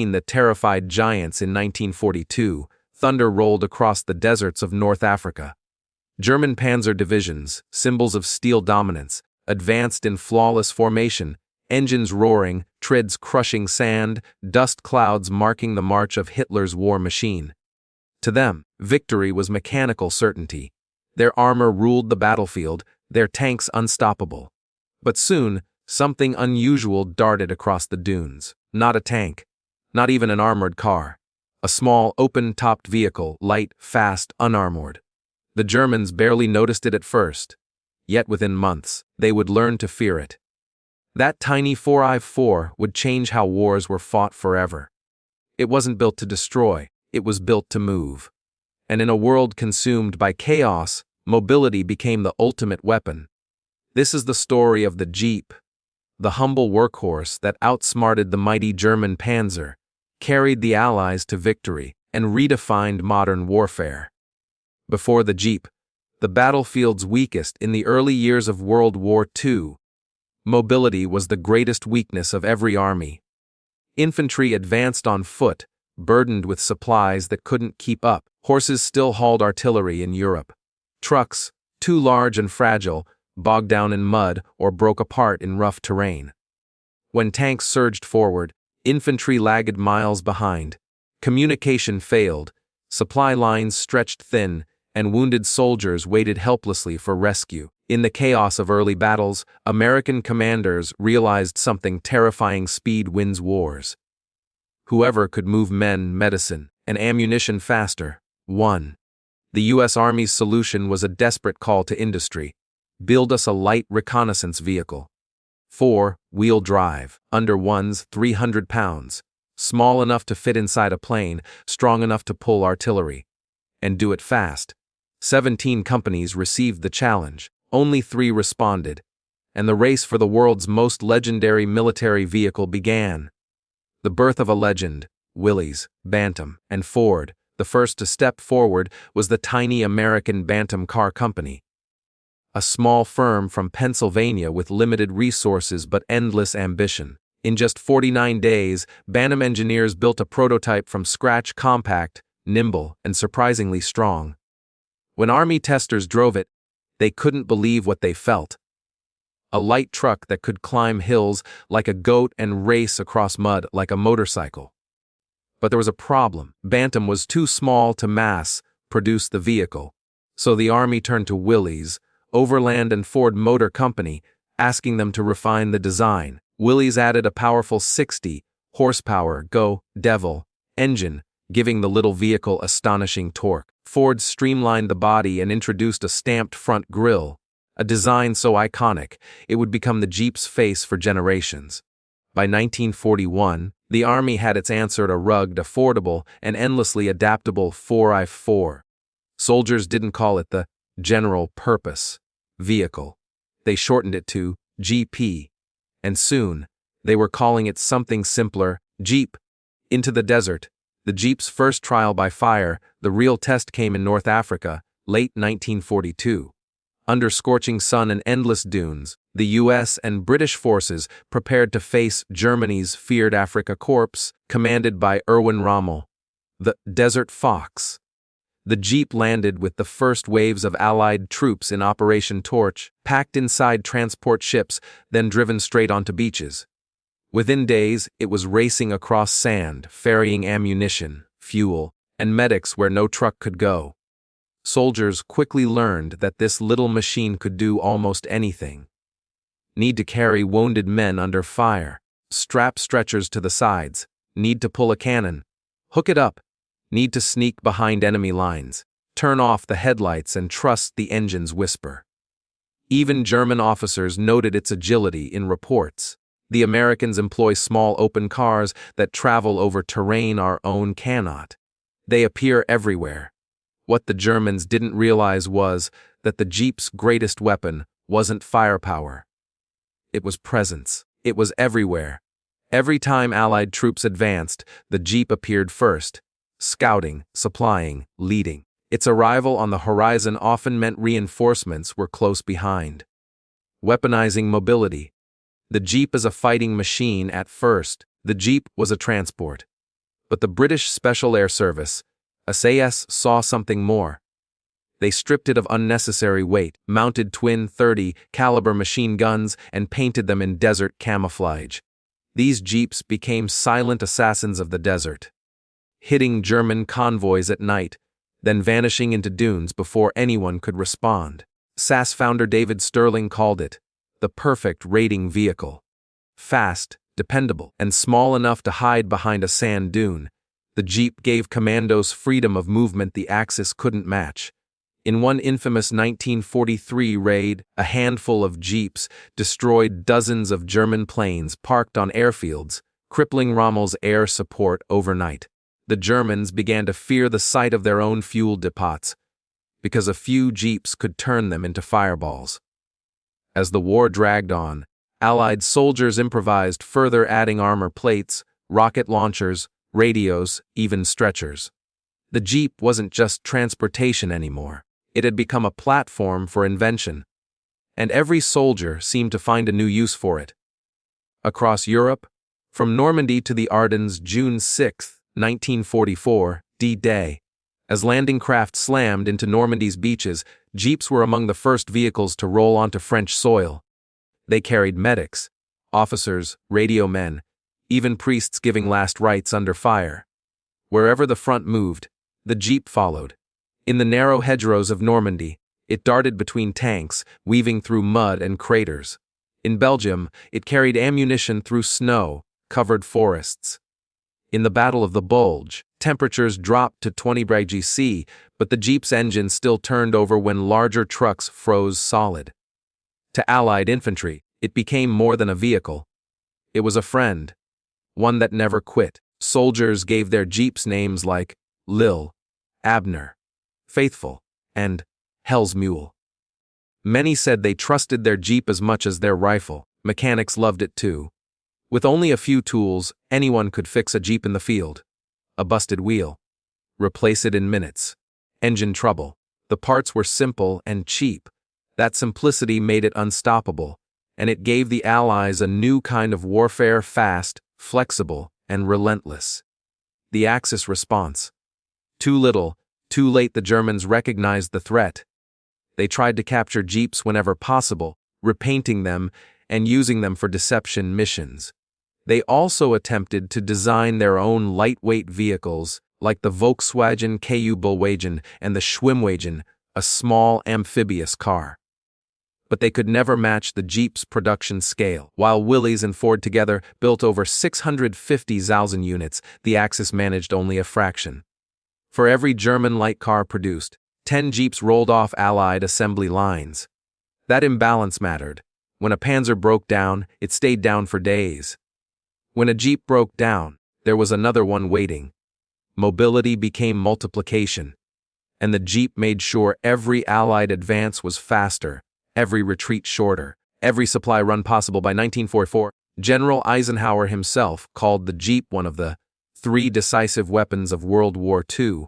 that terrified giants in 1942, thunder rolled across the deserts of North Africa. German Panzer divisions, symbols of steel dominance, advanced in flawless formation, engines roaring, treads crushing sand, dust clouds marking the march of Hitler's war machine. To them, victory was mechanical certainty. Their armor ruled the battlefield, their tanks unstoppable. But soon, something unusual darted across the dunes. Not a tank, not even an armored car. A small, open-topped vehicle, light, fast, unarmored. The Germans barely noticed it at first, yet within months, they would learn to fear it. That tiny 4i4 would change how wars were fought forever. It wasn't built to destroy, it was built to move. And in a world consumed by chaos, mobility became the ultimate weapon. This is the story of the Jeep, the humble workhorse that outsmarted the mighty German Panzer, carried the Allies to victory, and redefined modern warfare. Before the Jeep, the battlefield's weakest in the early years of World War II, mobility was the greatest weakness of every army. Infantry advanced on foot, burdened with supplies that couldn't keep up. Horses still hauled artillery in Europe. Trucks, too large and fragile, bogged down in mud or broke apart in rough terrain. When tanks surged forward, infantry lagged miles behind. Communication failed, supply lines stretched thin, and wounded soldiers waited helplessly for rescue. In the chaos of early battles, American commanders realized something terrifying: speed wins wars. Whoever could move men, medicine, and ammunition faster, won. The U.S. Army's solution was a desperate call to industry. Build us a light reconnaissance vehicle. 4-wheel drive, under one's 300 pounds, small enough to fit inside a plane, strong enough to pull artillery. And do it fast. 17 companies received the challenge, only 3 responded, and the race for the world's most legendary military vehicle began. The birth of a legend, Willys, Bantam, and Ford, the first to step forward, was the tiny American Bantam Car Company. A small firm from Pennsylvania with limited resources but endless ambition. In just 49 days, Bantam engineers built a prototype from scratch, compact, nimble, and surprisingly strong. When Army testers drove it, they couldn't believe what they felt. A light truck that could climb hills like a goat and race across mud like a motorcycle. But there was a problem. Bantam was too small to mass-produce the vehicle, so the Army turned to Willys, Overland and Ford Motor Company, asking them to refine the design. Willys added a powerful 60-horsepower Go Devil engine, giving the little vehicle astonishing torque. Ford streamlined the body and introduced a stamped front grille, a design so iconic it would become the Jeep's face for generations. By 1941, the Army had its answer: a rugged, affordable, and endlessly adaptable 4i4. Soldiers didn't call it the general purpose vehicle. They shortened it to GP. And soon, they were calling it something simpler: Jeep. Into the desert, the Jeep's first trial by fire, the real test came in North Africa, late 1942. Under scorching sun and endless dunes, the U.S. and British forces prepared to face Germany's feared Afrika Korps, commanded by Erwin Rommel, the Desert Fox. The Jeep landed with the first waves of Allied troops in Operation Torch, packed inside transport ships, then driven straight onto beaches. Within days, it was racing across sand, ferrying ammunition, fuel, and medics where no truck could go. Soldiers quickly learned that this little machine could do almost anything. Need to carry wounded men under fire, strap stretchers to the sides, need to pull a cannon, hook it up, need to sneak behind enemy lines, turn off the headlights and trust the engine's whisper. Even German officers noted its agility in reports. The Americans employ small open cars that travel over terrain our own cannot. They appear everywhere. What the Germans didn't realize was that the Jeep's greatest weapon wasn't firepower. It was presence. It was everywhere. Every time Allied troops advanced, the Jeep appeared first, scouting, supplying, leading. Its arrival on the horizon often meant reinforcements were close behind. Weaponizing mobility. The Jeep is a fighting machine at first. The Jeep was a transport. But the British Special Air Service, SAS, saw something more. They stripped it of unnecessary weight, mounted twin 30-caliber machine guns, and painted them in desert camouflage. These jeeps became silent assassins of the desert, hitting German convoys at night, then vanishing into dunes before anyone could respond. SAS founder David Stirling called it the perfect raiding vehicle. Fast, dependable, and small enough to hide behind a sand dune, the Jeep gave commandos freedom of movement the Axis couldn't match. In one infamous 1943 raid, a handful of Jeeps destroyed dozens of German planes parked on airfields, crippling Rommel's air support overnight. The Germans began to fear the sight of their own fuel depots, because a few Jeeps could turn them into fireballs. As the war dragged on, Allied soldiers improvised, further adding armor plates, rocket launchers, radios, even stretchers. The Jeep wasn't just transportation anymore. It had become a platform for invention, and every soldier seemed to find a new use for it. Across Europe, from Normandy to the Ardennes, June 6, 1944, D-Day, as landing craft slammed into Normandy's beaches, Jeeps were among the first vehicles to roll onto French soil. They carried medics, officers, radio men, even priests giving last rites under fire. Wherever the front moved, the Jeep followed. In the narrow hedgerows of Normandy, it darted between tanks, weaving through mud and craters. In Belgium, it carried ammunition through snow-covered forests. In the Battle of the Bulge, temperatures dropped to 20 degrees C, but the Jeep's engine still turned over when larger trucks froze solid. To Allied infantry, it became more than a vehicle. It was a friend, one that never quit. Soldiers gave their Jeeps names like Lil, Abner, Faithful, and Hell's Mule. Many said they trusted their Jeep as much as their rifle. Mechanics loved it too. With only a few tools, anyone could fix a Jeep in the field. A busted wheel. Replace it in minutes. Engine trouble. The parts were simple and cheap. That simplicity made it unstoppable, and it gave the Allies a new kind of warfare: fast, flexible, and relentless. The Axis response. Too little, too late. The Germans recognized the threat. They tried to capture Jeeps whenever possible, repainting them and using them for deception missions. They also attempted to design their own lightweight vehicles, like the Volkswagen Kübelwagen and the Schwimmwagen, a small amphibious car. But they could never match the Jeep's production scale. While Willys and Ford together built over 650,000 units, the Axis managed only a fraction. For every German light car produced, 10 Jeeps rolled off Allied assembly lines. That imbalance mattered. When a Panzer broke down, it stayed down for days. When a Jeep broke down, there was another one waiting. Mobility became multiplication, and the Jeep made sure every Allied advance was faster, every retreat shorter, every supply run possible. By 1944, General Eisenhower himself called the Jeep one of the 3 decisive weapons of World War II,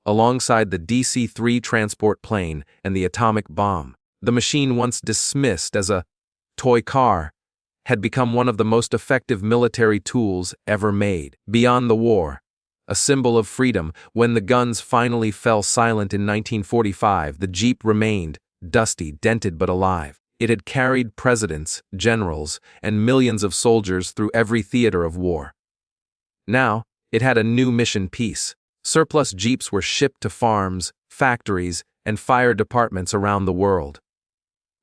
alongside the DC-3 transport plane and the atomic bomb. The machine, once dismissed as a toy car, had become one of the most effective military tools ever made. Beyond the war, a symbol of freedom, when the guns finally fell silent in 1945, the Jeep remained, dusty, dented but alive. It had carried presidents, generals, and millions of soldiers through every theater of war. Now, it had a new mission: peace. Surplus Jeeps were shipped to farms, factories, and fire departments around the world.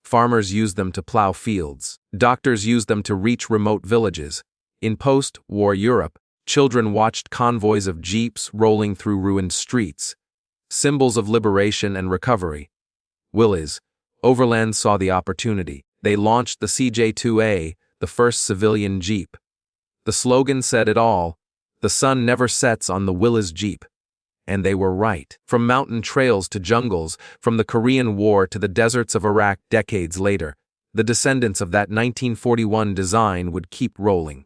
Farmers used them to plow fields. Doctors used them to reach remote villages. In post-war Europe, children watched convoys of Jeeps rolling through ruined streets, symbols of liberation and recovery. Willys, Overland saw the opportunity. They launched the CJ-2A, the first civilian Jeep. The slogan said it all: the sun never sets on the Willys Jeep. And they were right. From mountain trails to jungles, from the Korean War to the deserts of Iraq decades later, the descendants of that 1941 design would keep rolling.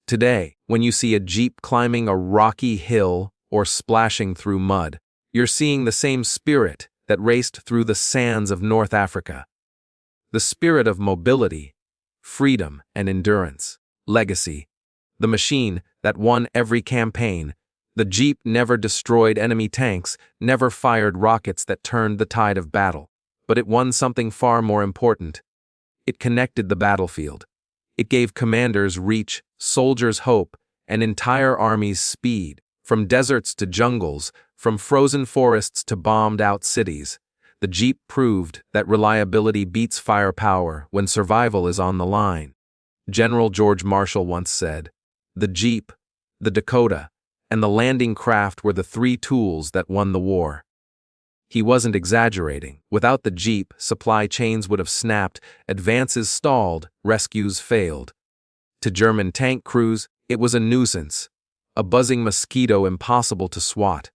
Today, when you see a Jeep climbing a rocky hill or splashing through mud, you're seeing the same spirit that raced through the sands of North Africa. The spirit of mobility, freedom, and endurance. Legacy. The machine that won every campaign, The Jeep never destroyed enemy tanks, never fired rockets that turned the tide of battle. But it won something far more important. It connected the battlefield. It gave commanders reach, soldiers hope, and entire armies speed. From deserts to jungles, from frozen forests to bombed-out cities, the Jeep proved that reliability beats firepower when survival is on the line. General George Marshall once said, "The Jeep, the Dakota, and the landing craft were the three tools that won the war." He wasn't exaggerating. Without the Jeep, supply chains would have snapped, advances stalled, rescues failed. To German tank crews, it was a nuisance, a buzzing mosquito impossible to swat.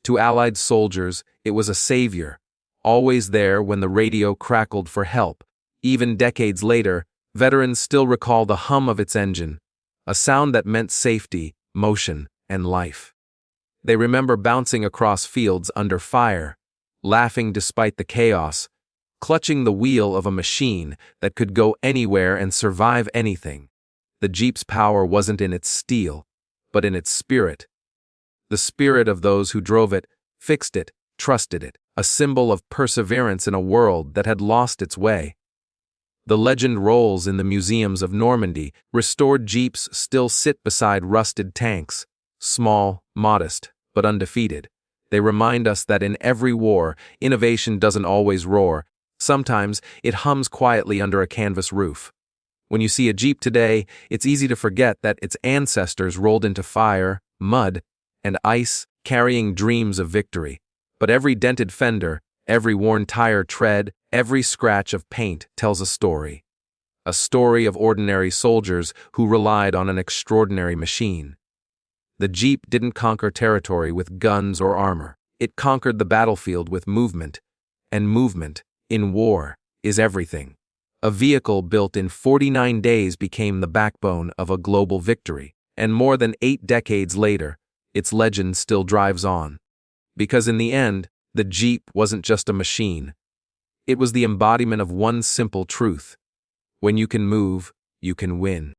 To Allied soldiers, it was a savior, always there when the radio crackled for help. Even decades later, veterans still recall the hum of its engine, a sound that meant safety, motion, and life. They remember bouncing across fields under fire, laughing despite the chaos, clutching the wheel of a machine that could go anywhere and survive anything. The Jeep's power wasn't in its steel, but in its spirit. The spirit of those who drove it, fixed it, trusted it, a symbol of perseverance in a world that had lost its way. The legend rolls in the museums of Normandy. Restored Jeeps still sit beside rusted tanks, small, modest, but undefeated. They remind us that in every war, innovation doesn't always roar. Sometimes it hums quietly under a canvas roof. When you see a Jeep today, it's easy to forget that its ancestors rolled into fire, mud, and ice, carrying dreams of victory. But every dented fender, every worn tire tread, every scratch of paint tells a story. A story of ordinary soldiers who relied on an extraordinary machine. The Jeep didn't conquer territory with guns or armor. It conquered the battlefield with movement. And movement, in war, is everything. A vehicle built in 49 days became the backbone of a global victory. And more than 8 decades later, its legend still drives on. Because in the end, the Jeep wasn't just a machine. It was the embodiment of one simple truth. When you can move, you can win.